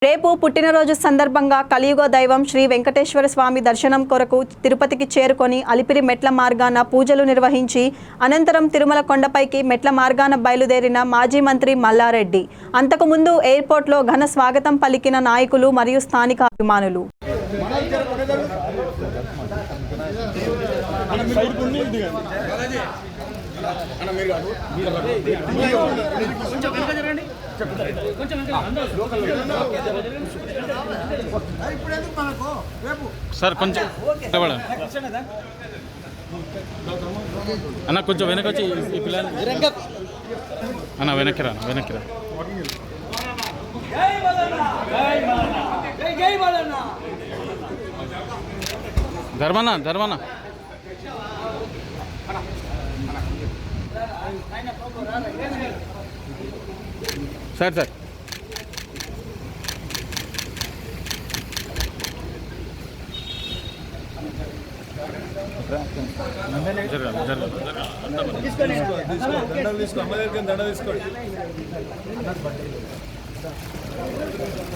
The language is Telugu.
రేపు పుట్టినరోజు సందర్భంగా కలియుగ దైవం శ్రీ వెంకటేశ్వర స్వామి దర్శనం కొరకు తిరుపతికి చేరుకొని అలిపిరి మెట్ల మార్గాన పూజలు నిర్వహించి అనంతరం తిరుమల కొండపైకి మెట్ల మార్గాన బయలుదేరిన మాజీ మంత్రి మల్లారెడ్డి అంతకుముందు ఎయిర్పోర్ట్లో ఘన స్వాగతం పలికిన నాయకులు మరియు స్థానిక అభిమానులు. సార్ కొంచెం అన్న కొంచెం వెనక వచ్చి ఈ పిల్లలు అన్న వెనక్కి రా ధర్మన్న సార్ దండ తీసుకోండి.